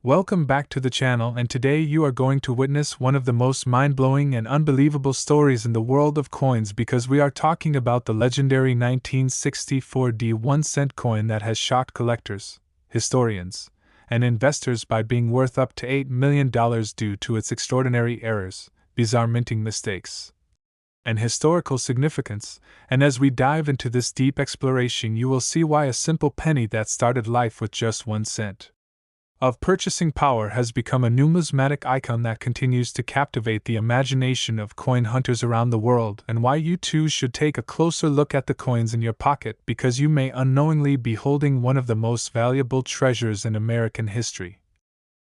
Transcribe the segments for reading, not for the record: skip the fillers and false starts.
Welcome back to the channel, and today you are going to witness one of the most mind-blowing and unbelievable stories in the world of coins, because we are talking about the legendary 1964 1-cent coin that has shocked collectors, historians, and investors by being worth up to $8 million due to its extraordinary errors, bizarre minting mistakes, and historical significance. And as we dive into this deep exploration, you will see why a simple penny that started life with just 1 cent of purchasing power has become a numismatic icon that continues to captivate the imagination of coin hunters around the world, and why you too should take a closer look at the coins in your pocket, because you may unknowingly be holding one of the most valuable treasures in American history.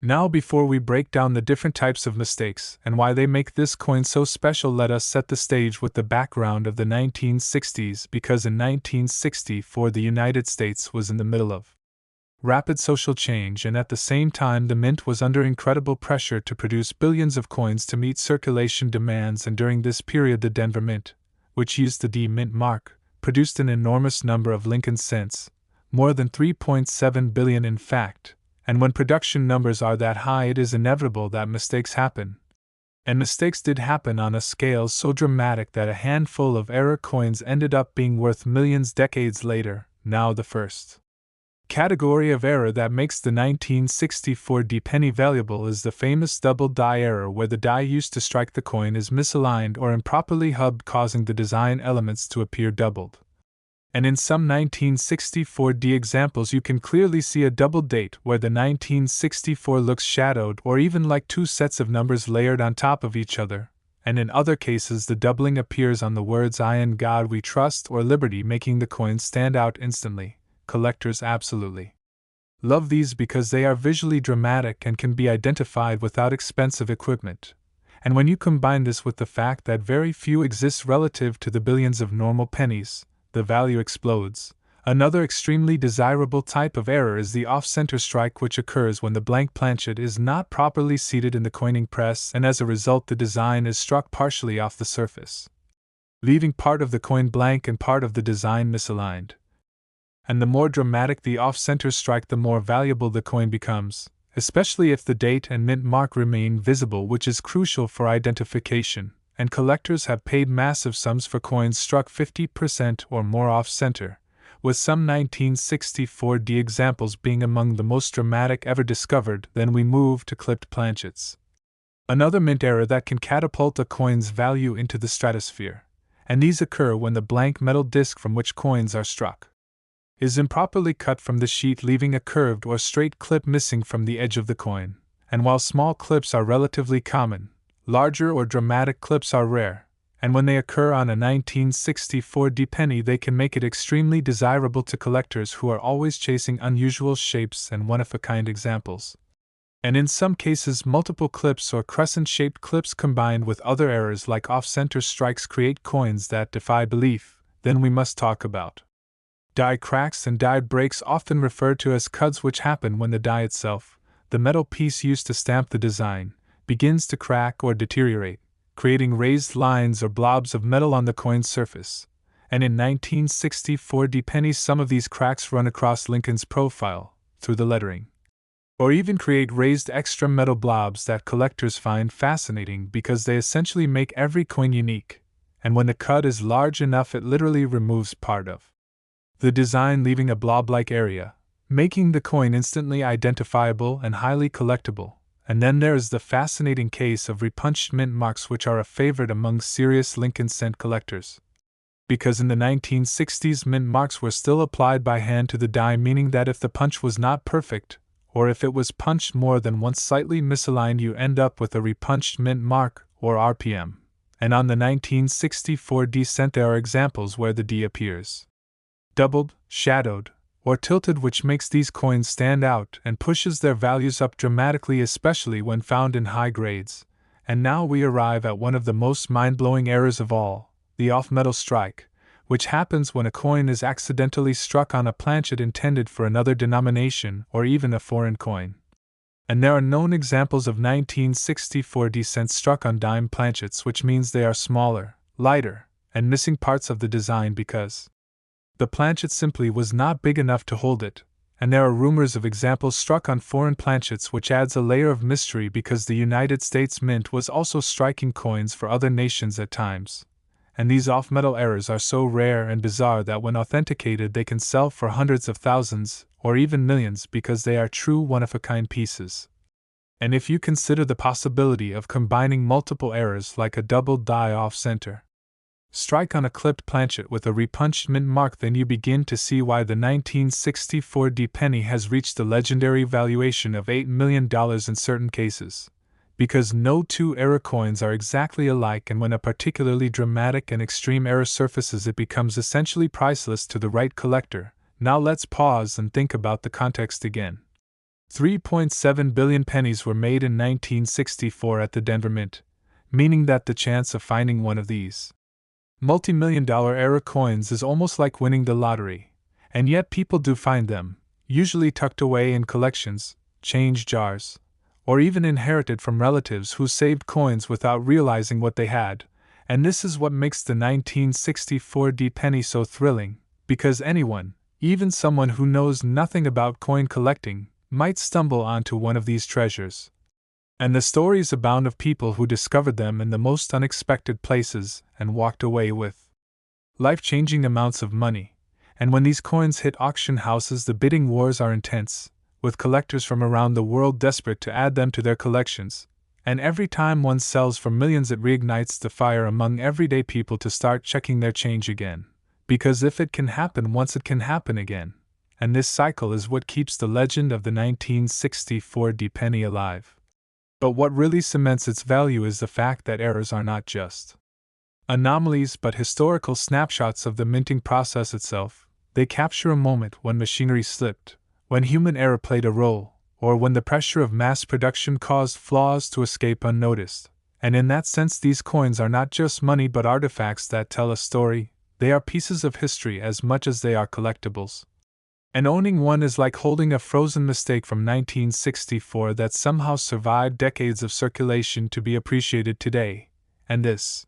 Now, before we break down the different types of mistakes and why they make this coin so special, let us set the stage with the background of the 1960s, because in 1964 the United States was in the middle of rapid social change, and at the same time the mint was under incredible pressure to produce billions of coins to meet circulation demands. And during this period the Denver Mint, which used the D Mint mark, produced an enormous number of Lincoln cents, more than 3.7 billion in fact. And when production numbers are that high, it is inevitable that mistakes happen. And mistakes did happen on a scale so dramatic that a handful of error coins ended up being worth millions decades later. Now, the first category of error that makes the 1964 penny valuable is the famous double die error, where the die used to strike the coin is misaligned or improperly hubbed, causing the design elements to appear doubled. And in some 1964 examples you can clearly see a double date where the 1964 looks shadowed or even like two sets of numbers layered on top of each other, and in other cases the doubling appears on the words "I in God We Trust" or "Liberty," making the coin stand out instantly. Collectors absolutely love these because they are visually dramatic and can be identified without expensive equipment. And when you combine this with the fact that very few exist relative to the billions of normal pennies, the value explodes. Another extremely desirable type of error is the off-center strike, which occurs when the blank planchet is not properly seated in the coining press, and as a result the design is struck partially off the surface, leaving part of the coin blank and part of the design misaligned. And the more dramatic the off-center strike, the more valuable the coin becomes, especially if the date and mint mark remain visible, which is crucial for identification. And collectors have paid massive sums for coins struck 50% or more off-center, with some 1964 examples being among the most dramatic ever discovered. Then we move to clipped planchets, another mint error that can catapult a coin's value into the stratosphere. And these occur when the blank metal disc from which coins are struck is improperly cut from the sheet, leaving a curved or straight clip missing from the edge of the coin. And while small clips are relatively common, larger or dramatic clips are rare, and when they occur on a 1964 penny they can make it extremely desirable to collectors who are always chasing unusual shapes and one-of-a-kind examples. And in some cases multiple clips or crescent-shaped clips combined with other errors like off-center strikes create coins that defy belief. Then we must talk about die cracks and die breaks, often referred to as cuts, which happen when the die itself, the metal piece used to stamp the design, begins to crack or deteriorate, creating raised lines or blobs of metal on the coin's surface. And in 1964 pennies some of these cracks run across Lincoln's profile, through the lettering, or even create raised extra metal blobs that collectors find fascinating because they essentially make every coin unique. And when the cut is large enough, it literally removes part of the design, leaving a blob-like area, making the coin instantly identifiable and highly collectible. And then there is the fascinating case of repunched mint marks, which are a favorite among serious Lincoln cent collectors, because in the 1960s mint marks were still applied by hand to the die, meaning that if the punch was not perfect, or if it was punched more than once slightly misaligned, you end up with a repunched mint mark, or RPM. And on the 1964 cent there are examples where the D appears doubled, shadowed, or tilted, which makes these coins stand out and pushes their values up dramatically, especially when found in high grades. And now we arrive at one of the most mind-blowing errors of all, the off-metal strike, which happens when a coin is accidentally struck on a planchet intended for another denomination or even a foreign coin. And there are known examples of 1964 cents struck on dime planchets, which means they are smaller, lighter, and missing parts of the design because the planchet simply was not big enough to hold it, And there are rumors of examples struck on foreign planchets, which adds a layer of mystery because the United States Mint was also striking coins for other nations at times. And these off-metal errors are so rare and bizarre that when authenticated they can sell for hundreds of thousands, or even millions, because they are true one-of-a-kind pieces. And if you consider the possibility of combining multiple errors like a double die off-center strike on a clipped planchet with a repunched mint mark, then you begin to see why the 1964 D penny has reached the legendary valuation of $8 million in certain cases. Because no two error coins are exactly alike, and when a particularly dramatic and extreme error surfaces, it becomes essentially priceless to the right collector. Now let's pause and think about the context again. 3.7 billion pennies were made in 1964 at the Denver Mint, meaning that the chance of finding one of these multi-million-dollar error coins is almost like winning the lottery. And yet people do find them, usually tucked away in collections, change jars, or even inherited from relatives who saved coins without realizing what they had. And this is what makes the 1964 D penny so thrilling, because anyone, even someone who knows nothing about coin collecting, might stumble onto one of these treasures. And the stories abound of people who discovered them in the most unexpected places and walked away with life-changing amounts of money. And when these coins hit auction houses, the bidding wars are intense, with collectors from around the world desperate to add them to their collections. And every time one sells for millions, it reignites the fire among everyday people to start checking their change again. Because if it can happen once, it can happen again. And this cycle is what keeps the legend of the 1964 D penny alive. But what really cements its value is the fact that errors are not just anomalies but historical snapshots of the minting process itself. They capture a moment when machinery slipped, when human error played a role, or when the pressure of mass production caused flaws to escape unnoticed. And in that sense, these coins are not just money but artifacts that tell a story. They are pieces of history as much as they are collectibles. And owning one is like holding a frozen mistake from 1964 that somehow survived decades of circulation to be appreciated today. And this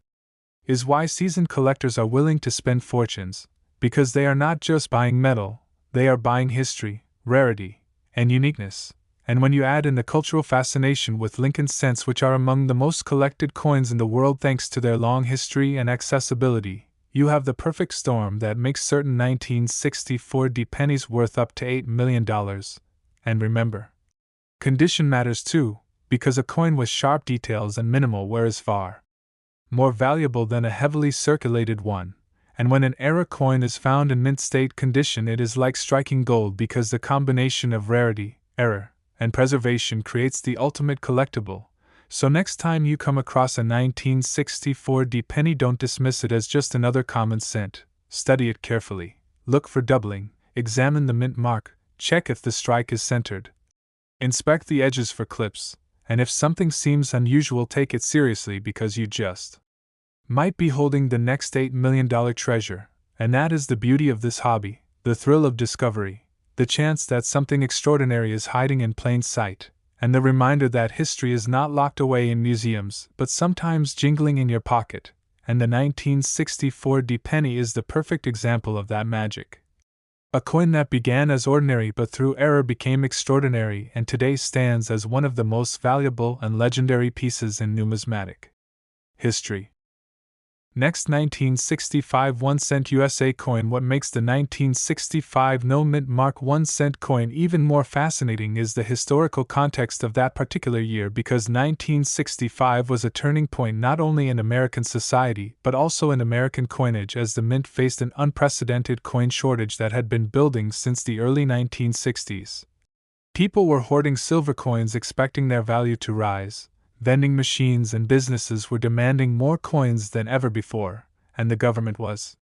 is why seasoned collectors are willing to spend fortunes, because they are not just buying metal, they are buying history, rarity, and uniqueness. And when you add in the cultural fascination with Lincoln cents, which are among the most collected coins in the world thanks to their long history and accessibility, you have the perfect storm that makes certain 1964 D pennies worth up to $8 million. And remember, condition matters too, because a coin with sharp details and minimal wear is far more valuable than a heavily circulated one. And when an error coin is found in mint state condition, it is like striking gold, because the combination of rarity, error, and preservation creates the ultimate collectible. So next time you come across a 1964 D penny, don't dismiss it as just another common cent. Study it carefully. Look for doubling. Examine the mint mark. Check if the strike is centered. Inspect the edges for clips. And if something seems unusual, take it seriously, because you just might be holding the next $8 million treasure. And that is the beauty of this hobby, the thrill of discovery, the chance that something extraordinary is hiding in plain sight, and the reminder that history is not locked away in museums, but sometimes jingling in your pocket. And the 1964 D penny is the perfect example of that magic. A coin that began as ordinary but through error became extraordinary, and today stands as one of the most valuable and legendary pieces in numismatic history. Next, 1965 1 cent USA coin. What makes the 1965 no mint mark 1 cent coin even more fascinating is the historical context of that particular year, because 1965 was a turning point not only in American society but also in American coinage, as the mint faced an unprecedented coin shortage that had been building since the early 1960s. People were hoarding silver coins, expecting their value to rise. Vending machines and businesses were demanding more coins than ever before, and the government was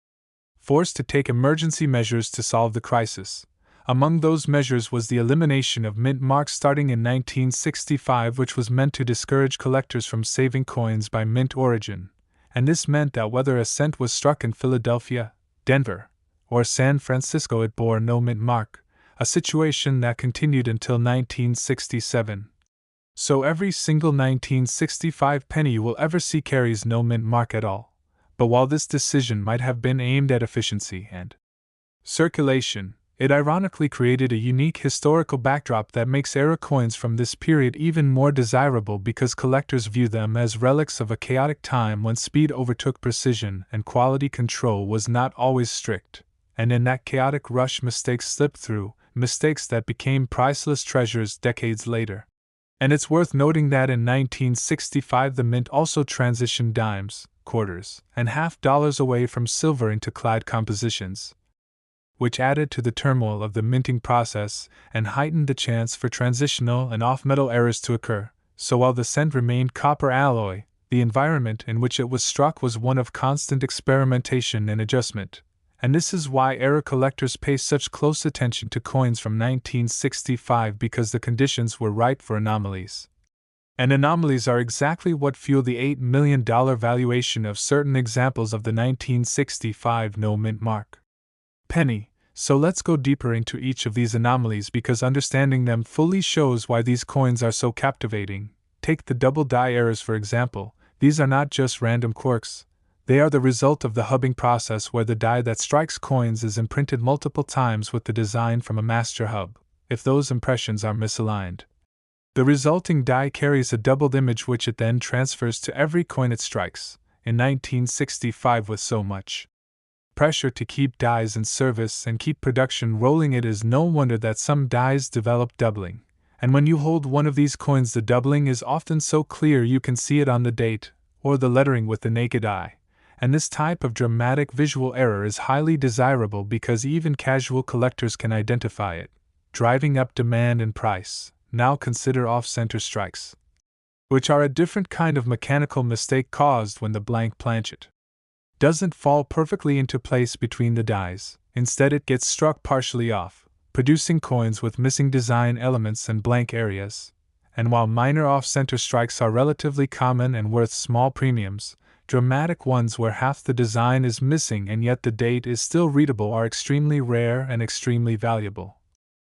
forced to take emergency measures to solve the crisis. Among those measures was the elimination of mint marks starting in 1965, which was meant to discourage collectors from saving coins by mint origin. And this meant that whether a cent was struck in Philadelphia, Denver, or San Francisco, it bore no mint mark, a situation that continued until 1967. So every single 1965 penny you will ever see carries no mint mark at all. But while this decision might have been aimed at efficiency and circulation, It ironically created a unique historical backdrop that makes era coins from this period even more desirable because collectors view them as relics of a chaotic time when speed overtook precision and quality control was not always strict. And in that chaotic rush, mistakes slipped through, mistakes that became priceless treasures decades later. And it's worth noting that in 1965 the mint also transitioned dimes, quarters, and half dollars away from silver into clad compositions, which added to the turmoil of the minting process and heightened the chance for transitional and off-metal errors to occur. So while the cent remained copper alloy, the environment in which it was struck was one of constant experimentation and adjustment. And this is why era collectors pay such close attention to coins from 1965, because the conditions were ripe for anomalies. And anomalies are exactly what fuel the $8 million valuation of certain examples of the 1965 no-mint mark penny. So let's go deeper into each of these anomalies because understanding them fully shows why these coins are so captivating. Take the double die errors for example. These are not just random quirks. They are the result of the hubbing process where the die that strikes coins is imprinted multiple times with the design from a master hub. If those impressions are misaligned, the resulting die carries a doubled image which it then transfers to every coin it strikes. In 1965, with so much pressure to keep dies in service and keep production rolling, it is no wonder that some dies develop doubling. And when you hold one of these coins, the doubling is often so clear you can see it on the date or the lettering with the naked eye. And this type of dramatic visual error is highly desirable because even casual collectors can identify it, driving up demand and price. Now consider off-center strikes, which are a different kind of mechanical mistake caused when the blank planchet doesn't fall perfectly into place between the dies. Instead, it gets struck partially off, producing coins with missing design elements and blank areas. And while minor off-center strikes are relatively common and worth small premiums, dramatic ones where half the design is missing and yet the date is still readable are extremely rare and extremely valuable.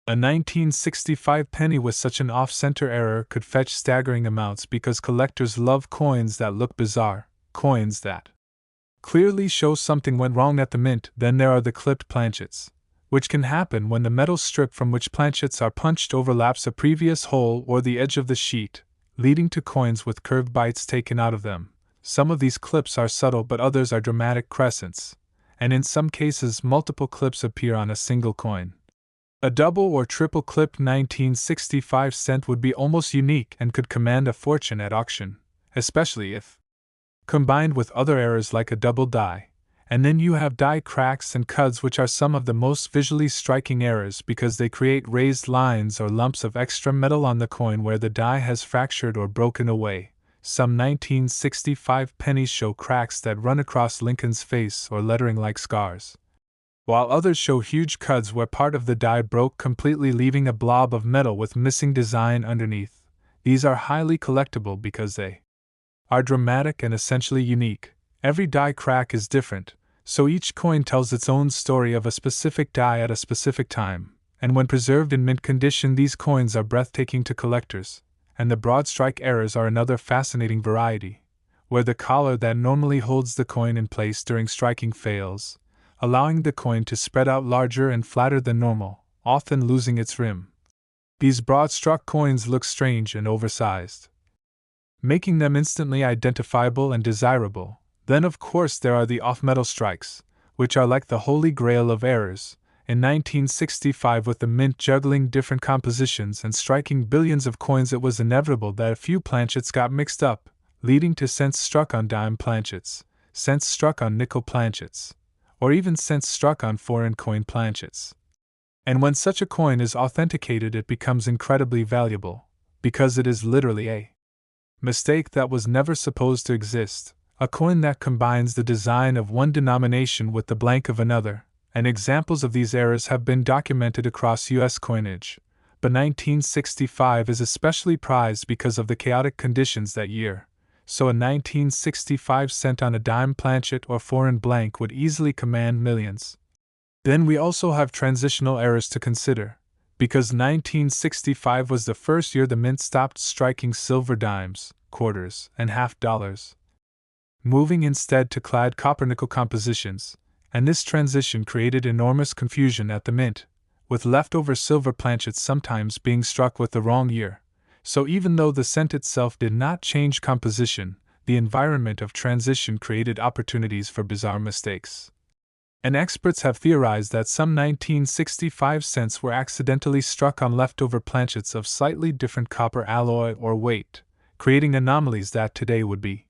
A 1965 penny with such an off-center error could fetch staggering amounts because collectors love coins that look bizarre, coins that clearly show something went wrong at the mint. Then there are the clipped planchets, which can happen when the metal strip from which planchets are punched overlaps a previous hole or the edge of the sheet, leading to coins with curved bites taken out of them. Some of these clips are subtle, but others are dramatic crescents, and in some cases multiple clips appear on a single coin. A double or triple clipped 1965 cent would be almost unique and could command a fortune at auction, especially if combined with other errors like a double die. And then you have die cracks and cuts, which are some of the most visually striking errors because they create raised lines or lumps of extra metal on the coin where the die has fractured or broken away. Some 1965 pennies show cracks that run across Lincoln's face or lettering like scars, while others show huge cuts where part of the die broke completely, leaving a blob of metal with missing design underneath. These are highly collectible because they are dramatic and essentially unique. Every die crack is different, so each coin tells its own story of a specific die at a specific time, and when preserved in mint condition, these coins are breathtaking to collectors. And the broad strike errors are another fascinating variety, where the collar that normally holds the coin in place during striking fails, allowing the coin to spread out larger and flatter than normal, often losing its rim. These broad-struck coins look strange and oversized, making them instantly identifiable and desirable. Then of course there are the off-metal strikes, which are like the holy grail of errors. In 1965, with the mint juggling different compositions and striking billions of coins, it was inevitable that a few planchets got mixed up, leading to cents struck on dime planchets, cents struck on nickel planchets, or even cents struck on foreign coin planchets. And when such a coin is authenticated, it becomes incredibly valuable, because it is literally a mistake that was never supposed to exist, a coin that combines the design of one denomination with the blank of another, and examples of these errors have been documented across U.S. coinage. But 1965 is especially prized because of the chaotic conditions that year, so a 1965 cent on a dime planchet or foreign blank would easily command millions. Then we also have transitional errors to consider, because 1965 was the first year the mint stopped striking silver dimes, quarters, and half dollars, moving instead to clad copper-nickel compositions, and this transition created enormous confusion at the mint, with leftover silver planchets sometimes being struck with the wrong year. So even though the cent itself did not change composition, the environment of transition created opportunities for bizarre mistakes. And experts have theorized that some 1965 cents were accidentally struck on leftover planchets of slightly different copper alloy or weight, creating anomalies that today would be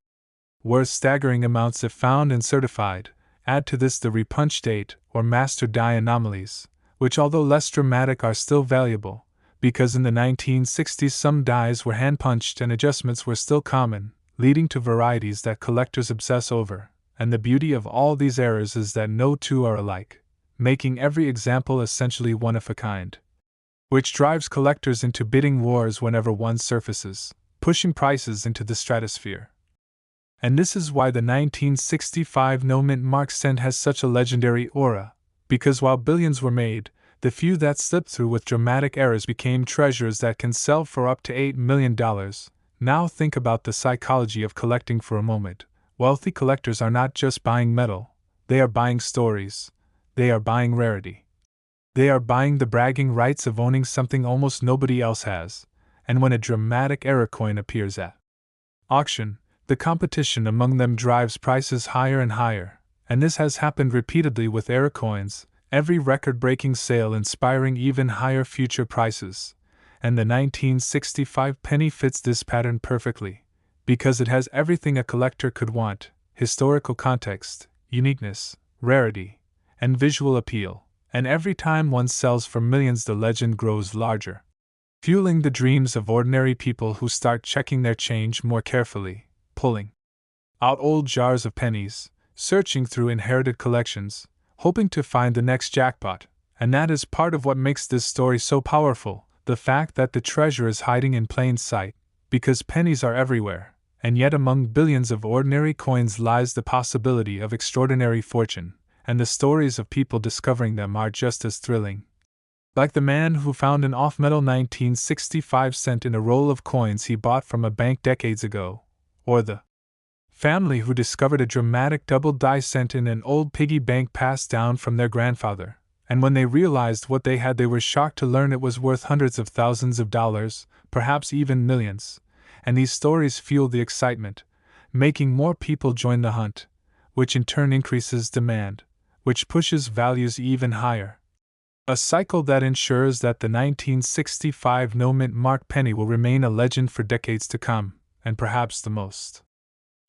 worth staggering amounts if found and certified. Add to this the repunch date or master die anomalies, which although less dramatic are still valuable, because in the 1960s some dies were hand-punched and adjustments were still common, leading to varieties that collectors obsess over. And the beauty of all these errors is that no two are alike, making every example essentially one of a kind, which drives collectors into bidding wars whenever one surfaces, pushing prices into the stratosphere. And this is why the 1965 no-mint mark cent has such a legendary aura, because while billions were made, the few that slipped through with dramatic errors became treasures that can sell for up to $8 million. Now think about the psychology of collecting for a moment. Wealthy collectors are not just buying metal, they are buying stories, they are buying rarity. They are buying the bragging rights of owning something almost nobody else has, and when a dramatic error coin appears at auction, the competition among them drives prices higher and higher, and this has happened repeatedly with error coins, every record-breaking sale inspiring even higher future prices, and the 1965 penny fits this pattern perfectly. Because it has everything a collector could want: historical context, uniqueness, rarity, and visual appeal, and every time one sells for millions the legend grows larger, fueling the dreams of ordinary people who start checking their change more carefully, pulling out old jars of pennies, searching through inherited collections, hoping to find the next jackpot. And that is part of what makes this story so powerful, the fact that the treasure is hiding in plain sight, because pennies are everywhere. And yet among billions of ordinary coins lies the possibility of extraordinary fortune, and the stories of people discovering them are just as thrilling. Like the man who found an off-metal 1965 cent in a roll of coins he bought from a bank decades ago, or the family who discovered a dramatic double-die cent in an old piggy bank passed down from their grandfather, and when they realized what they had they were shocked to learn it was worth hundreds of thousands of dollars, perhaps even millions. And these stories fuel the excitement, making more people join the hunt, which in turn increases demand, which pushes values even higher. A cycle that ensures that the 1965 no-mint mark penny will remain a legend for decades to come, and perhaps the most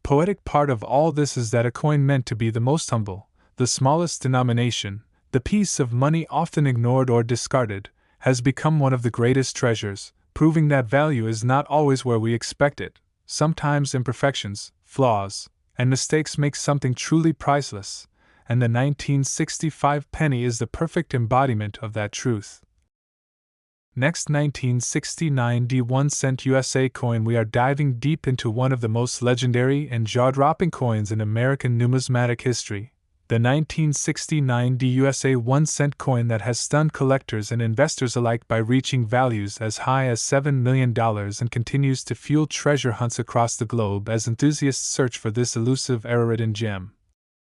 poetic part of all this is that a coin meant to be the most humble, the smallest denomination, the piece of money often ignored or discarded, has become one of the greatest treasures, proving that value is not always where we expect it. Sometimes imperfections, flaws, and mistakes make something truly priceless, and the 1965 penny is the perfect embodiment of that truth. Next, 1969 D1 cent USA coin. We are diving deep into one of the most legendary and jaw-dropping coins in American numismatic history, the 1969 D USA 1 cent coin that has stunned collectors and investors alike by reaching values as high as $7 million and continues to fuel treasure hunts across the globe as enthusiasts search for this elusive error-ridden gem.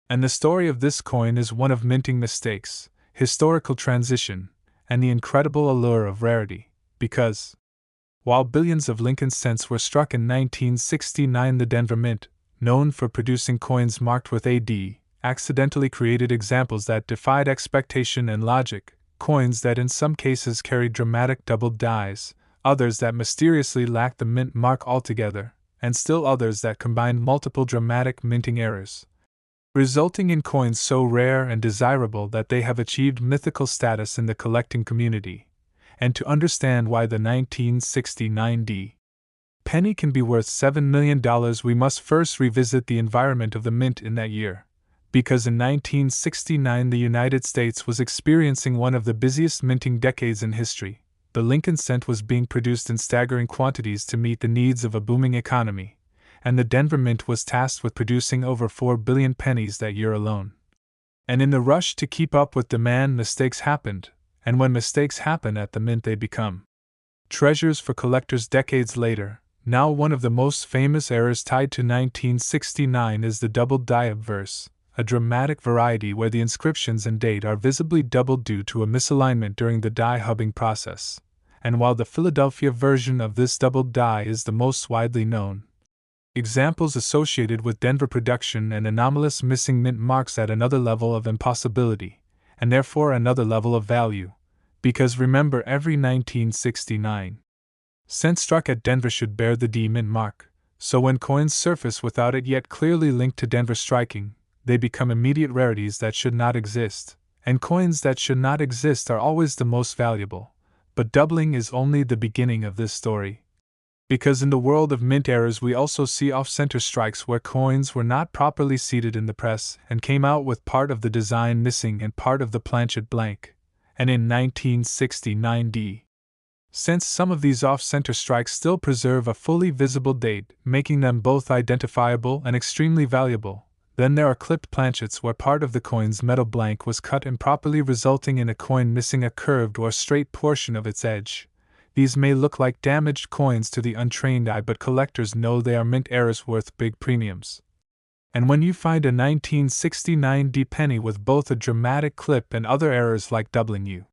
And the story of this coin is one of minting mistakes, historical transition, and the incredible allure of rarity, because while billions of Lincoln cents were struck in 1969, the Denver Mint, known for producing coins marked with AD, accidentally created examples that defied expectation and logic, coins that in some cases carried dramatic doubled dies, others that mysteriously lacked the mint mark altogether, and still others that combined multiple dramatic minting errors, resulting in coins so rare and desirable that they have achieved mythical status in the collecting community. And to understand why the 1969 D penny can be worth $7 million, we must first revisit the environment of the mint in that year. Because in 1969 the United States was experiencing one of the busiest minting decades in history. The Lincoln cent was being produced in staggering quantities to meet the needs of a booming economy, and the Denver Mint was tasked with producing over 4 billion pennies that year alone. And in the rush to keep up with demand, mistakes happened, and when mistakes happen at the mint they become treasures for collectors decades later. Now one of the most famous errors tied to 1969 is the double die obverse, a dramatic variety where the inscriptions and date are visibly doubled due to a misalignment during the die hubbing process, and while the Philadelphia version of this doubled die is the most widely known, examples associated with Denver production and anomalous missing mint marks add another level of impossibility, and therefore another level of value, because remember, every 1969 cent struck at Denver should bear the D mint mark, so when coins surface without it yet clearly linked to Denver striking, they become immediate rarities that should not exist, and coins that should not exist are always the most valuable. But doubling is only the beginning of this story. Because in the world of mint errors we also see off-center strikes where coins were not properly seated in the press and came out with part of the design missing and part of the planchet blank, and in 1969 D. Since some of these off-center strikes still preserve a fully visible date, making them both identifiable and extremely valuable, then there are clipped planchets where part of the coin's metal blank was cut improperly, resulting in a coin missing a curved or straight portion of its edge. These may look like damaged coins to the untrained eye, but collectors know they are mint errors worth big premiums. And when you find a 1969 D penny with both a dramatic clip and other errors like doubling, you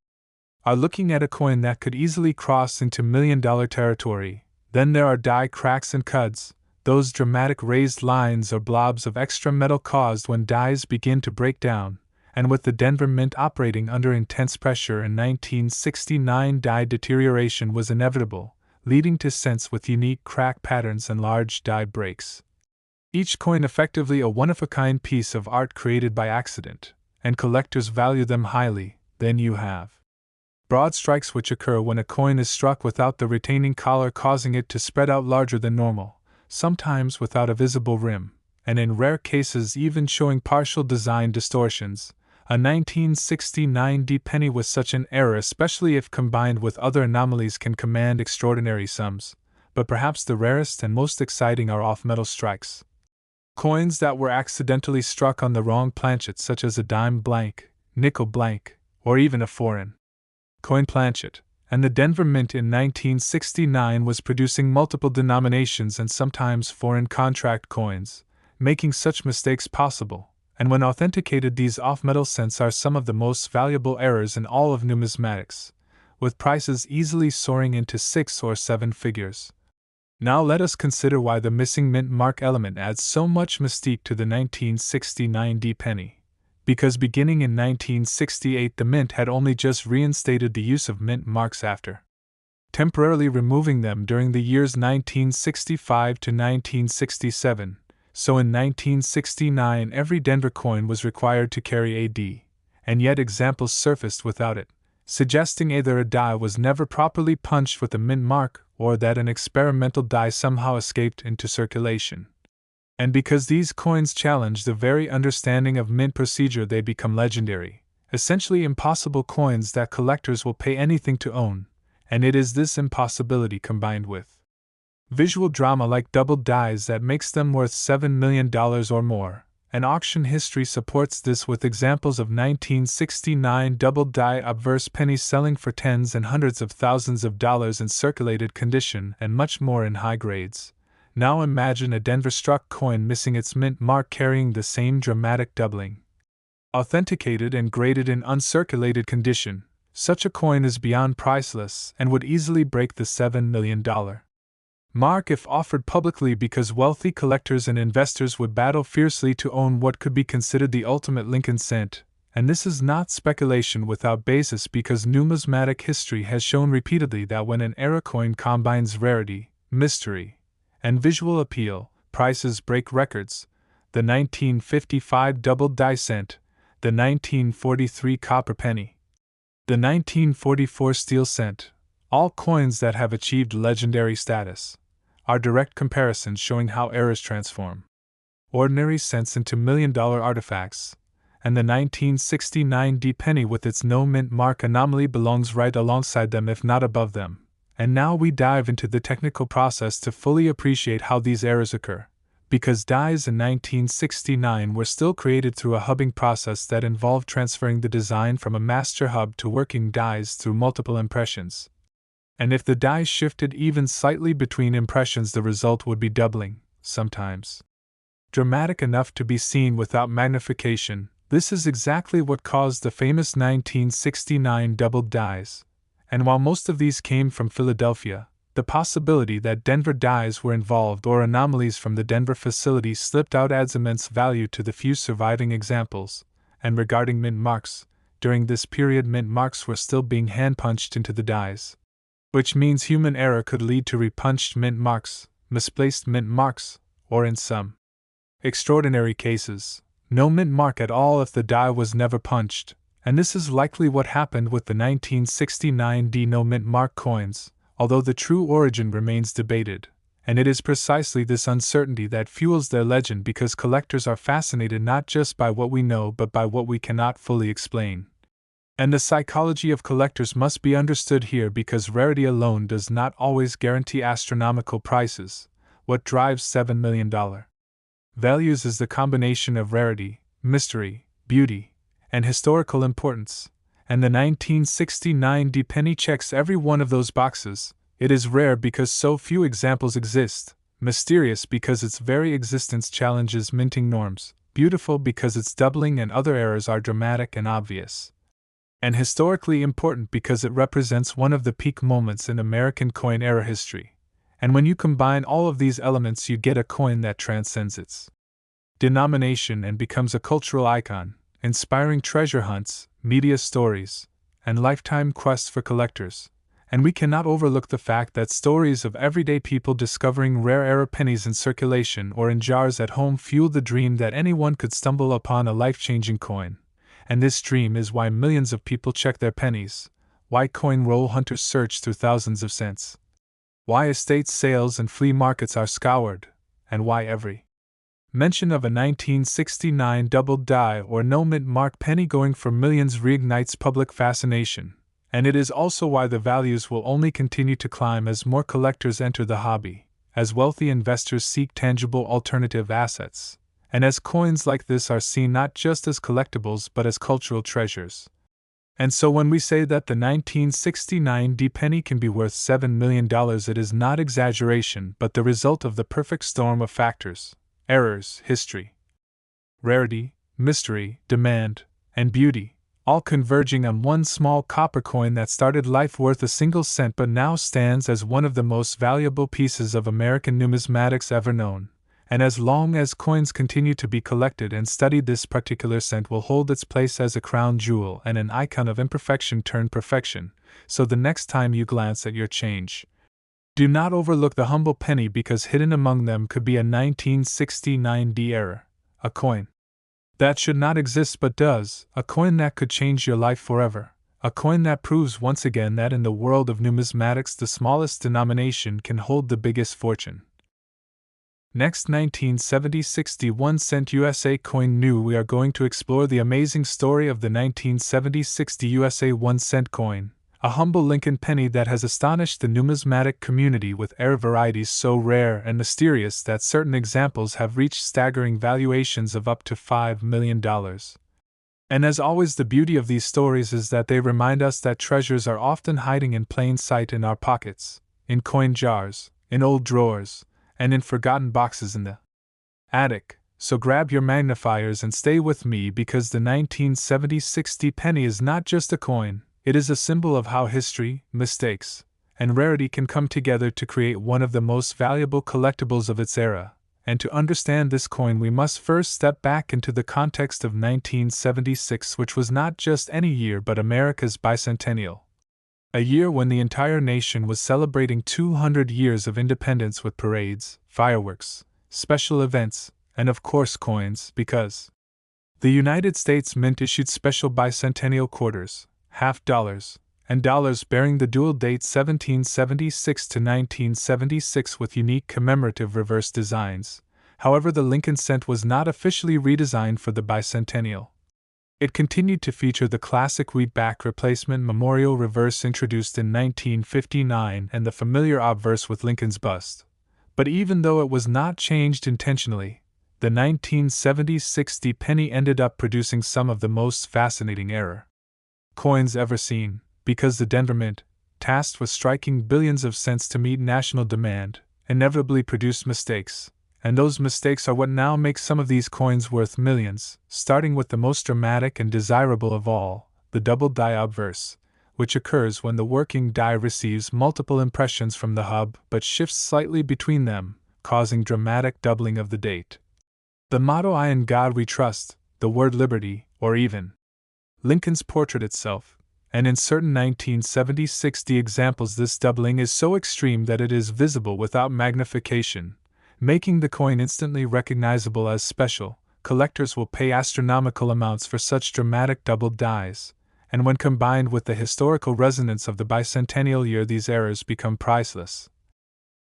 are looking at a coin that could easily cross into million-dollar territory. Then there are die cracks and cuds, those dramatic raised lines or blobs of extra metal caused when dies begin to break down, and with the Denver Mint operating under intense pressure in 1969, die deterioration was inevitable, leading to cents with unique crack patterns and large die breaks. Each coin effectively a one-of-a-kind piece of art created by accident, and collectors value them highly. Then you have broad strikes, which occur when a coin is struck without the retaining collar, causing it to spread out larger than normal, sometimes without a visible rim, and in rare cases even showing partial design distortions. A 1969 D penny with such an error, especially if combined with other anomalies, can command extraordinary sums, but perhaps the rarest and most exciting are off-metal strikes. Coins that were accidentally struck on the wrong planchet, such as a dime blank, nickel blank, or even a foreign coin planchet, and the Denver Mint in 1969 was producing multiple denominations and sometimes foreign contract coins, making such mistakes possible, and when authenticated these off-metal cents are some of the most valuable errors in all of numismatics, with prices easily soaring into 6 or 7 figures. Now let us consider why the missing mint mark element adds so much mystique to the 1969 D penny. Because beginning in 1968 the Mint had only just reinstated the use of mint marks after temporarily removing them during the years 1965 to 1967, so in 1969 every Denver coin was required to carry a D, and yet examples surfaced without it, suggesting either a die was never properly punched with a mint mark or that an experimental die somehow escaped into circulation. And because these coins challenge the very understanding of mint procedure, they become legendary, essentially impossible coins that collectors will pay anything to own, and it is this impossibility combined with visual drama like doubled dies that makes them worth $7 million or more, and auction history supports this with examples of 1969 doubled die obverse pennies selling for tens and hundreds of thousands of dollars in circulated condition and much more in high grades. Now imagine a Denver-struck coin missing its mint mark carrying the same dramatic doubling. Authenticated and graded in uncirculated condition, such a coin is beyond priceless and would easily break the $7 million mark if offered publicly, because wealthy collectors and investors would battle fiercely to own what could be considered the ultimate Lincoln cent. And this is not speculation without basis, because numismatic history has shown repeatedly that when an era coin combines rarity, mystery, and visual appeal, prices break records. The 1955 doubled die cent, the 1943 copper penny, the 1944 steel cent, all coins that have achieved legendary status, are direct comparisons showing how errors transform ordinary cents into million-dollar artifacts, and the 1969 D penny with its no mint mark anomaly belongs right alongside them, if not above them. And now we dive into the technical process to fully appreciate how these errors occur, because dies in 1969 were still created through a hubbing process that involved transferring the design from a master hub to working dies through multiple impressions. And if the die shifted even slightly between impressions, the result would be doubling, sometimes dramatic enough to be seen without magnification. This is exactly what caused the famous 1969 double dies. And while most of these came from Philadelphia, the possibility that Denver dies were involved or anomalies from the Denver facility slipped out adds immense value to the few surviving examples. And regarding mint marks, during this period mint marks were still being hand-punched into the dies. Which means human error could lead to repunched mint marks, misplaced mint marks, or in some extraordinary cases, no mint mark at all if the die was never punched, and this is likely what happened with the 1969 D no mint mark coins, although the true origin remains debated, and it is precisely this uncertainty that fuels their legend because collectors are fascinated not just by what we know but by what we cannot fully explain. And the psychology of collectors must be understood here because rarity alone does not always guarantee astronomical prices. What drives $7 million values is the combination of rarity, mystery, beauty, and historical importance, and the 1969 D penny checks every one of those boxes. It is rare because so few examples exist, mysterious because its very existence challenges minting norms, beautiful because its doubling and other errors are dramatic and obvious, and historically important because it represents one of the peak moments in American coin era history. And when you combine all of these elements, you get a coin that transcends its denomination and becomes a cultural icon, inspiring treasure hunts, media stories, and lifetime quests for collectors. And we cannot overlook the fact that stories of everyday people discovering rare era pennies in circulation or in jars at home fuel the dream that anyone could stumble upon a life-changing coin. And this dream is why millions of people check their pennies, why coin roll hunters search through thousands of cents, why estate sales and flea markets are scoured, and why every mention of a 1969 double die or no mint mark penny going for millions reignites public fascination. And it is also why the values will only continue to climb as more collectors enter the hobby, as wealthy investors seek tangible alternative assets, and as coins like this are seen not just as collectibles but as cultural treasures. And so when we say that the 1969 D penny can be worth $7 million, it is not exaggeration but the result of the perfect storm of factors: errors, history, rarity, mystery, demand, and beauty, all converging on one small copper coin that started life worth a single cent but now stands as one of the most valuable pieces of American numismatics ever known. And as long as coins continue to be collected and studied, this particular cent will hold its place as a crown jewel and an icon of imperfection turned perfection. So the next time you glance at your change, do not overlook the humble penny because hidden among them could be a 1969 D error, a coin that should not exist but does, a coin that could change your life forever, a coin that proves once again that in the world of numismatics the smallest denomination can hold the biggest fortune. Next, 1970 61 cent USA coin. New. We are going to explore the amazing story of the 1970 60 USA 1 cent coin, a humble Lincoln penny that has astonished the numismatic community with error varieties so rare and mysterious that certain examples have reached staggering valuations of up to $5 million. And as always, the beauty of these stories is that they remind us that treasures are often hiding in plain sight in our pockets, in coin jars, in old drawers, and in forgotten boxes in the attic. So grab your magnifiers and stay with me because the 1970 60 penny is not just a coin, it is a symbol of how history, mistakes, and rarity can come together to create one of the most valuable collectibles of its era. And to understand this coin, we must first step back into the context of 1976, which was not just any year but America's bicentennial. A year when the entire nation was celebrating 200 years of independence with parades, fireworks, special events, and of course coins, because the United States Mint issued special bicentennial quarters, half dollars, and dollars bearing the dual date 1776 to 1976 with unique commemorative reverse designs. However, the Lincoln cent was not officially redesigned for the bicentennial. It continued to feature the classic wheatback replacement memorial reverse introduced in 1959 and the familiar obverse with Lincoln's bust. But even though it was not changed intentionally, the 1970 60 penny ended up producing some of the most fascinating error coins ever seen, because the Denver Mint, tasked with striking billions of cents to meet national demand, inevitably produced mistakes, And those mistakes are what now make some of these coins worth millions, starting with the most dramatic and desirable of all, the double die obverse, which occurs when the working die receives multiple impressions from the hub but shifts slightly between them, causing dramatic doubling of the date. The motto "I in God we trust," the word liberty, or even Lincoln's portrait itself, and in certain 1970-60 examples this doubling is so extreme that it is visible without magnification, making the coin instantly recognizable as special. Collectors will pay astronomical amounts for such dramatic doubled dies, and when combined with the historical resonance of the bicentennial year, these errors become priceless.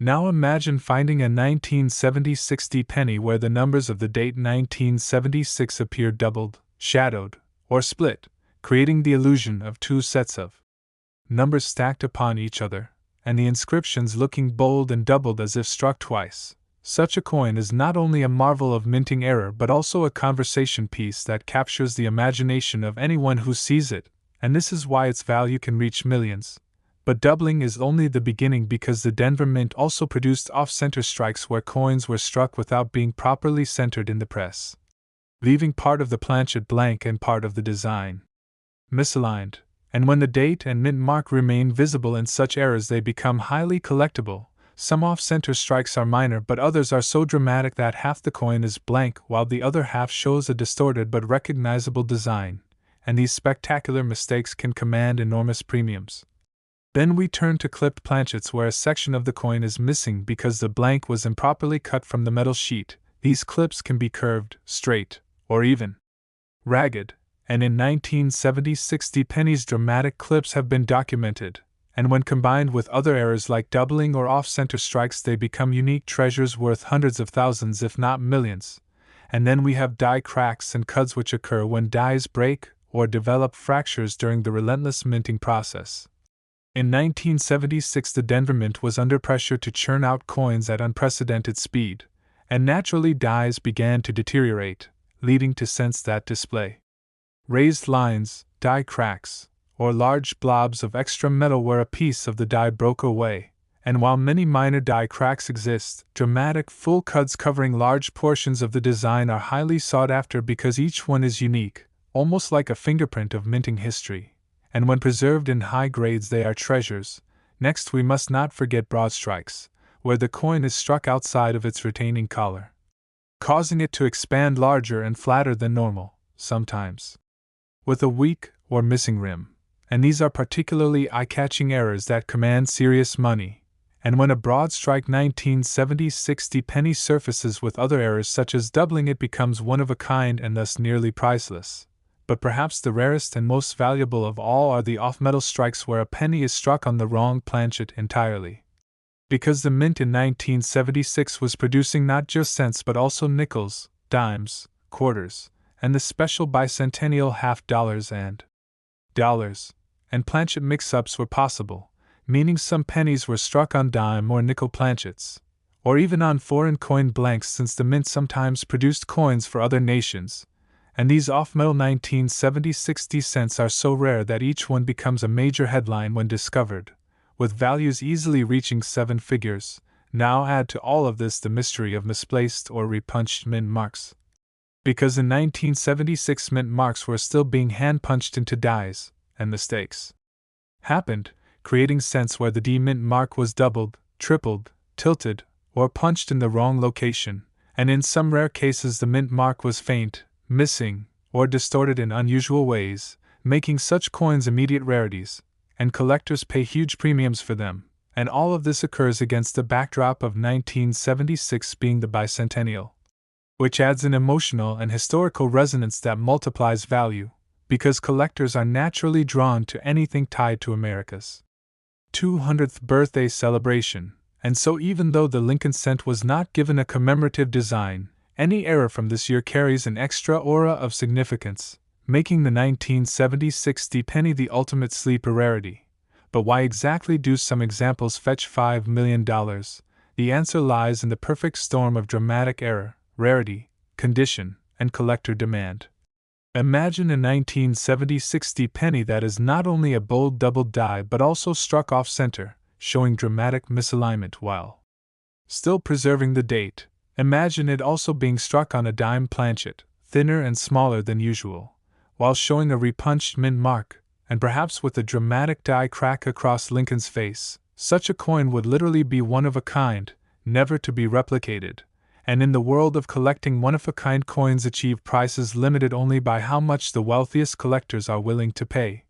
Now imagine finding a 1970-60 penny where the numbers of the date 1976 appear doubled, shadowed, or split, creating the illusion of two sets of numbers stacked upon each other, and the inscriptions looking bold and doubled as if struck twice. Such a coin is not only a marvel of minting error but also a conversation piece that captures the imagination of anyone who sees it, and this is why its value can reach millions. But doubling is only the beginning, because the Denver Mint also produced off-center strikes where coins were struck without being properly centered in the press, leaving part of the planchet blank and part of the design misaligned, and when the date and mint mark remain visible in such errors they become highly collectible. Some off-center strikes are minor, but others are so dramatic that half the coin is blank while the other half shows a distorted but recognizable design, and these spectacular mistakes can command enormous premiums. Then we turn to clipped planchets where a section of the coin is missing because the blank was improperly cut from the metal sheet. These clips can be curved, straight, or even ragged, and in 1970-60 pennies dramatic clips have been documented, and when combined with other errors like doubling or off-center strikes they become unique treasures worth hundreds of thousands if not millions. And then we have die cracks and cuts which occur when dies break or develop fractures during the relentless minting process. In 1976 the Denver Mint was under pressure to churn out coins at unprecedented speed, and naturally dies began to deteriorate, leading to cents that display raised lines, die cracks, or large blobs of extra metal where a piece of the die broke away. And while many minor die cracks exist, dramatic full cuts covering large portions of the design are highly sought after because each one is unique, almost like a fingerprint of minting history. And when preserved in high grades they are treasures. Next we must not forget broad strikes, where the coin is struck outside of its retaining collar, causing it to expand larger and flatter than normal, sometimes with a weak or missing rim. And these are particularly eye-catching errors that command serious money. And when a broad strike 1970-60 penny surfaces with other errors such as doubling, it becomes one of a kind and thus nearly priceless. But perhaps the rarest and most valuable of all are the off-metal strikes where a penny is struck on the wrong planchet entirely. Because the mint in 1976 was producing not just cents but also nickels, dimes, quarters, and the special bicentennial half-dollars and dollars, and planchet mix-ups were possible, meaning some pennies were struck on dime or nickel planchets, or even on foreign coin blanks since the mint sometimes produced coins for other nations, and these off-metal 1970-60 cents are so rare that each one becomes a major headline when discovered, with values easily reaching 7 figures. Now add to all of this the mystery of misplaced or repunched mint marks. Because in 1976 mint marks were still being hand-punched into dies, and mistakes happened, creating cents where the D mint mark was doubled, tripled, tilted, or punched in the wrong location, and in some rare cases the mint mark was faint, missing, or distorted in unusual ways, making such coins immediate rarities, and collectors pay huge premiums for them, and all of this occurs against the backdrop of 1976 being the bicentennial, which adds an emotional and historical resonance that multiplies value, because collectors are naturally drawn to anything tied to America's 200th birthday celebration, and so even though the Lincoln cent was not given a commemorative design, any error from this year carries an extra aura of significance, making the 1970-60 penny the ultimate sleeper rarity. But why exactly do some examples fetch $5 million? The answer lies in the perfect storm of dramatic error, rarity, condition, and collector demand. Imagine a 1970-60 penny that is not only a bold double die but also struck off-center, showing dramatic misalignment while still preserving the date, Imagine it also being struck on a dime planchet, thinner and smaller than usual, while showing a repunched mint mark, and perhaps with a dramatic die crack across Lincoln's face. Such a coin would literally be one of a kind, never to be replicated, and in the world of collecting one-of-a-kind coins achieve prices limited only by how much the wealthiest collectors are willing to pay.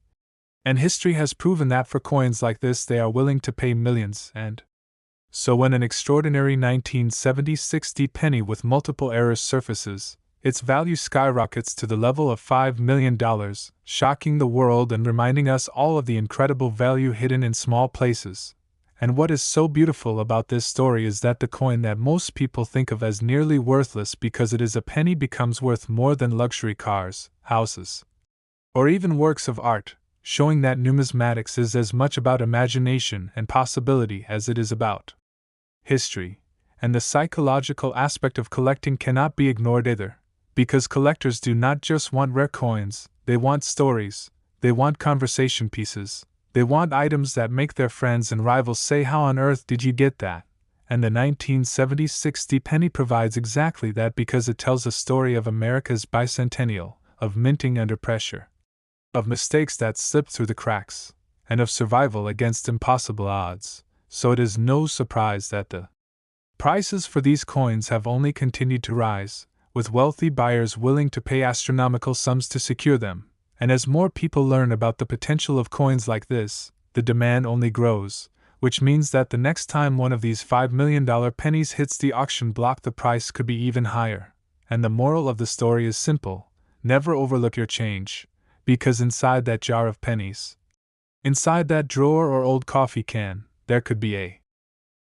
And history has proven that for coins like this they are willing to pay millions, and so when an extraordinary 1970-60 penny with multiple errors surfaces, its value skyrockets to the level of $5 million, shocking the world and reminding us all of the incredible value hidden in small places. And what is so beautiful about this story is that the coin that most people think of as nearly worthless because it is a penny becomes worth more than luxury cars, houses, or even works of art, showing that numismatics is as much about imagination and possibility as it is about history, and the psychological aspect of collecting cannot be ignored either, because collectors do not just want rare coins, they want stories, they want conversation pieces, they want items that make their friends and rivals say, "How on earth did you get that?" And the 1970-60 penny provides exactly that because it tells a story of America's bicentennial, of minting under pressure, of mistakes that slipped through the cracks, and of survival against impossible odds. So it is no surprise that the prices for these coins have only continued to rise, with wealthy buyers willing to pay astronomical sums to secure them. And as more people learn about the potential of coins like this, the demand only grows, which means that the next time one of these $5 million pennies hits the auction block, the price could be even higher. And the moral of the story is simple: never overlook your change, because inside that jar of pennies, inside that drawer or old coffee can, there could be a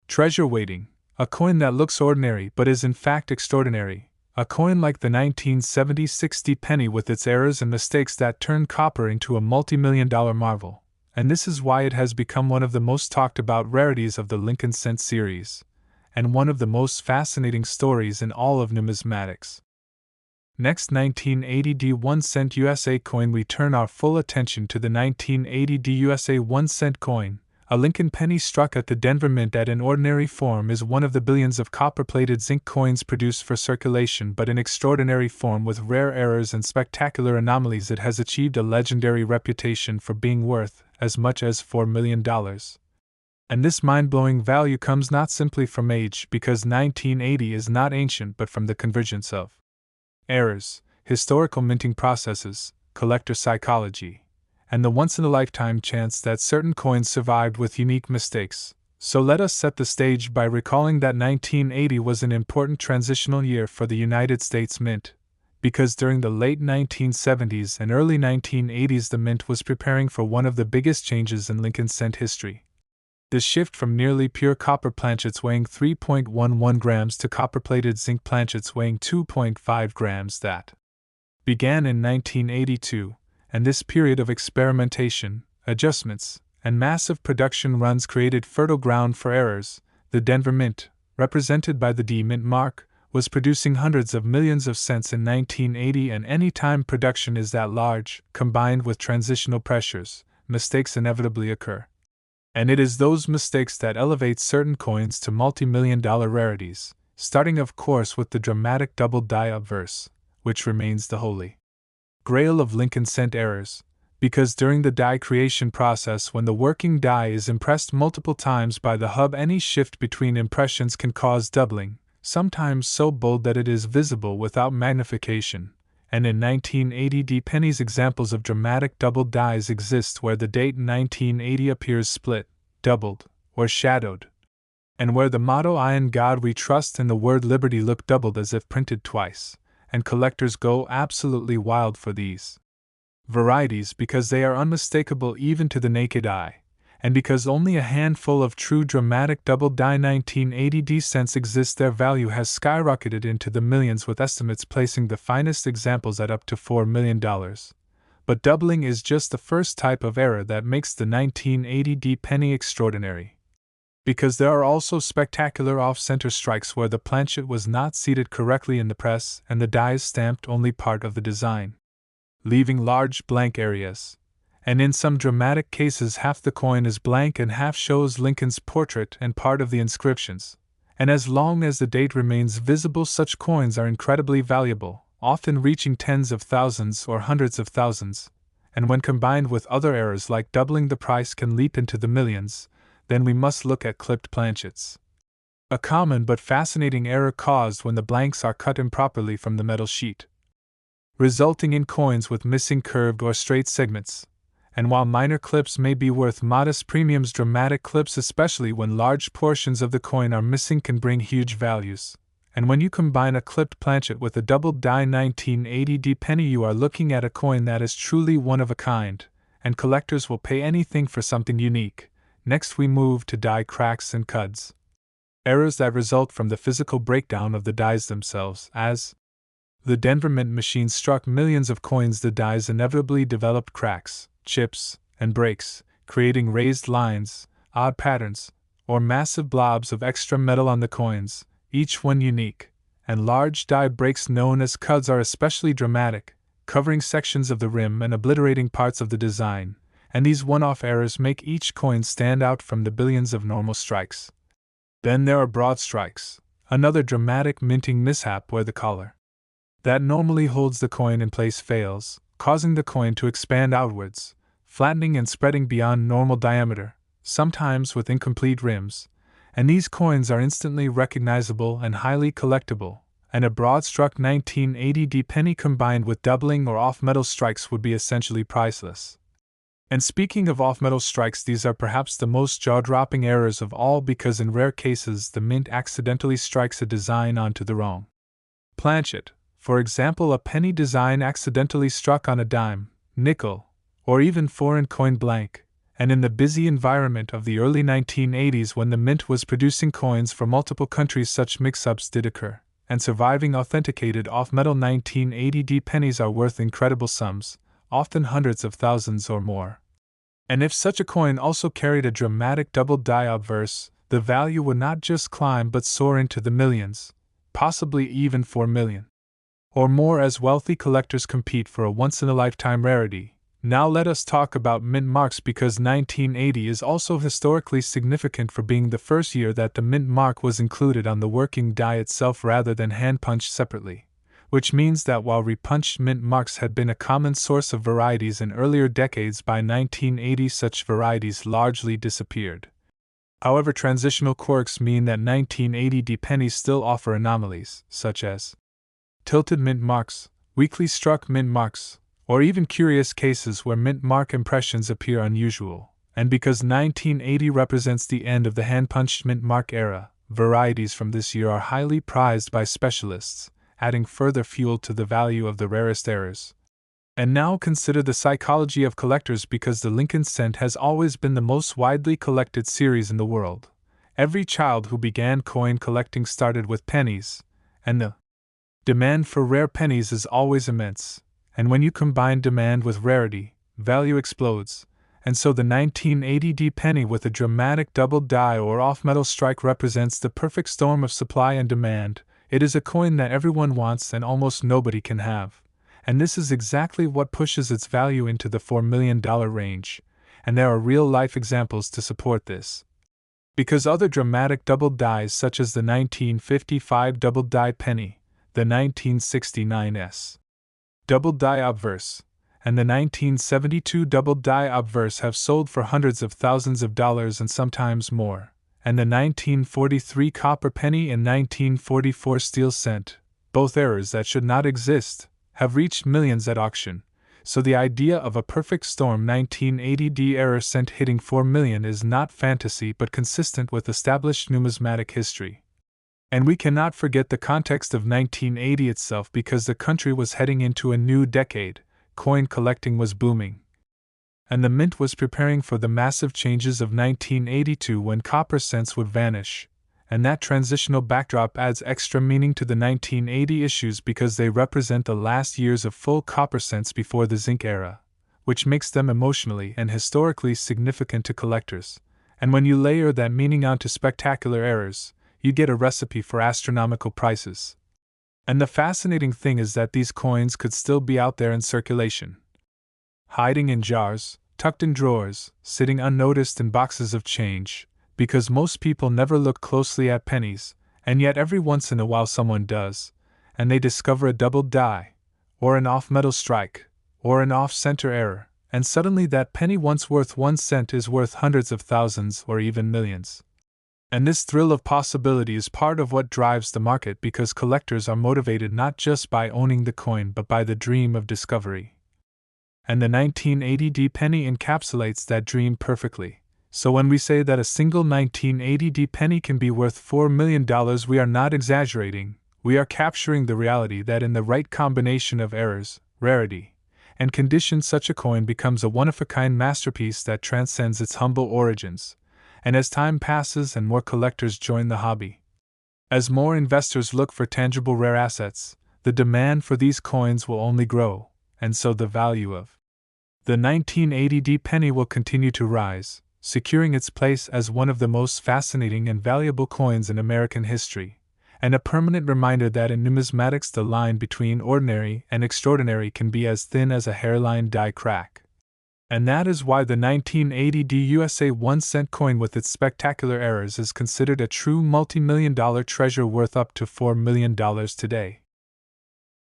treasure waiting, a coin that looks ordinary but is in fact extraordinary. A coin like the 1970-60 penny with its errors and mistakes that turned copper into a multi-million-dollar marvel. And this is why it has become one of the most talked about rarities of the Lincoln Cent series, and one of the most fascinating stories in all of numismatics. Next, 1980 1 cent USA coin. We turn our full attention to the 1980 USA 1 cent coin. A Lincoln penny struck at the Denver Mint at an ordinary form is one of the billions of copper-plated zinc coins produced for circulation, but in extraordinary form with rare errors and spectacular anomalies it has achieved a legendary reputation for being worth as much as $4 million. And this mind-blowing value comes not simply from age, because 1980 is not ancient, but from the convergence of errors, historical minting processes, collector psychology, and the once-in-a-lifetime chance that certain coins survived with unique mistakes. So let us set the stage by recalling that 1980 was an important transitional year for the United States Mint, because during the late 1970s and early 1980s the Mint was preparing for one of the biggest changes in Lincoln Cent history. The shift from nearly pure copper planchets weighing 3.11 grams to copper-plated zinc planchets weighing 2.5 grams that began in 1982. And this period of experimentation, adjustments, and massive production runs created fertile ground for errors. The Denver Mint, represented by the D Mint mark, was producing hundreds of millions of cents in 1980, and any time production is that large, combined with transitional pressures, mistakes inevitably occur. And it is those mistakes that elevate certain coins to multi-million-dollar rarities, starting of course with the dramatic double die obverse, which remains the holy grail of Lincoln Cent errors, because during the die creation process, when the working die is impressed multiple times by the hub, any shift between impressions can cause doubling, sometimes so bold that it is visible without magnification. And in 1980 pennies, examples of dramatic double dies exist where the date 1980 appears split, doubled, or shadowed, and where the motto "I in God we trust" and the word liberty look doubled as if printed twice. And collectors go absolutely wild for these varieties because they are unmistakable even to the naked eye, and because only a handful of true dramatic double die 1980 cents exist, their value has skyrocketed into the millions, with estimates placing the finest examples at up to $4 million. But doubling is just the first type of error that makes the 1980 penny extraordinary, because there are also spectacular off-center strikes where the planchet was not seated correctly in the press and the dies stamped only part of the design, leaving large blank areas. And in some dramatic cases half the coin is blank and half shows Lincoln's portrait and part of the inscriptions. And as long as the date remains visible, such coins are incredibly valuable, often reaching tens of thousands or hundreds of thousands, and when combined with other errors like doubling the price can leap into the millions. Then we must look at clipped planchets. A common but fascinating error caused when the blanks are cut improperly from the metal sheet, resulting in coins with missing curved or straight segments. And while minor clips may be worth modest premiums, dramatic clips, especially when large portions of the coin are missing, can bring huge values. And when you combine a clipped planchet with a double-die 1980 penny, you are looking at a coin that is truly one of a kind, and collectors will pay anything for something unique. Next we move to die cracks and cuds. Errors that result from the physical breakdown of the dies themselves. As the Denver Mint machine struck millions of coins, the dies inevitably developed cracks, chips, and breaks, creating raised lines, odd patterns, or massive blobs of extra metal on the coins, each one unique. And large die breaks known as cuds are especially dramatic, covering sections of the rim and obliterating parts of the design, and these one-off errors make each coin stand out from the billions of normal strikes. Then there are broad strikes, another dramatic minting mishap where the collar that normally holds the coin in place fails, causing the coin to expand outwards, flattening and spreading beyond normal diameter, sometimes with incomplete rims, and these coins are instantly recognizable and highly collectible, and a broad-struck 1980 penny combined with doubling or off-metal strikes would be essentially priceless. And speaking of off-metal strikes, these are perhaps the most jaw-dropping errors of all, because in rare cases the mint accidentally strikes a design onto the wrong planchet. For example, a penny design accidentally struck on a dime, nickel, or even foreign coin blank, and in the busy environment of the early 1980s when the mint was producing coins for multiple countries, such mix-ups did occur, and surviving authenticated off-metal 1980 pennies are worth incredible sums, often hundreds of thousands or more. And if such a coin also carried a dramatic double-die obverse, the value would not just climb but soar into the millions, possibly even 4 million or more, as wealthy collectors compete for a once-in-a-lifetime rarity. Now let us talk about mint marks, because 1980 is also historically significant for being the first year that the mint mark was included on the working die itself rather than hand-punched separately, which means that while repunched mint marks had been a common source of varieties in earlier decades, by 1980 such varieties largely disappeared. However, transitional quirks mean that 1980 pennies still offer anomalies, such as tilted mint marks, weakly struck mint marks, or even curious cases where mint mark impressions appear unusual. And because 1980 represents the end of the hand-punched mint mark era, varieties from this year are highly prized by specialists, adding further fuel to the value of the rarest errors. And now consider the psychology of collectors, because the Lincoln cent has always been the most widely collected series in the world. Every child who began coin collecting started with pennies, and the demand for rare pennies is always immense. And when you combine demand with rarity, value explodes. And so the 1980 penny with a dramatic double die or off-metal strike represents the perfect storm of supply and demand. It is a coin that everyone wants and almost nobody can have. And this is exactly what pushes its value into the $4 million range. And there are real-life examples to support this. Because other dramatic double dies, such as the 1955 double die penny, the 1969 double die obverse, and the 1972 double die obverse, have sold for hundreds of thousands of dollars and sometimes more, and the 1943 copper penny and 1944 steel cent, both errors that should not exist, have reached millions at auction. So the idea of a perfect storm 1980 error cent hitting 4 million is not fantasy but consistent with established numismatic history. And we cannot forget the context of 1980 itself, because the country was heading into a new decade, coin collecting was booming, and the mint was preparing for the massive changes of 1982 when copper cents would vanish, and that transitional backdrop adds extra meaning to the 1980 issues because they represent the last years of full copper cents before the zinc era, which makes them emotionally and historically significant to collectors. And when you layer that meaning onto spectacular errors, you get a recipe for astronomical prices. And the fascinating thing is that these coins could still be out there in circulation, hiding in jars, tucked in drawers, sitting unnoticed in boxes of change, because most people never look closely at pennies, And yet every once in a while someone does, and they discover a double die, or an off-metal strike, or an off-center error, and suddenly that penny once worth 1 cent is worth hundreds of thousands or even millions. And this thrill of possibility is part of what drives the market, because collectors are motivated not just by owning the coin but by the dream of discovery. And the 1980D penny encapsulates that dream perfectly. So when we say that a single 1980D penny can be worth $4 million, we are not exaggerating. We are capturing the reality that in the right combination of errors, rarity, and condition, such a coin becomes a one-of-a-kind masterpiece that transcends its humble origins. And as time passes and more collectors join the hobby, as more investors look for tangible rare assets, the demand for these coins will only grow, and so the value of the 1980D penny will continue to rise, securing its place as one of the most fascinating and valuable coins in American history, and a permanent reminder that in numismatics the line between ordinary and extraordinary can be as thin as a hairline die crack. And that is why the 1980D USA 1-cent coin with its spectacular errors is considered a true multi-million-dollar treasure worth up to $4 million today.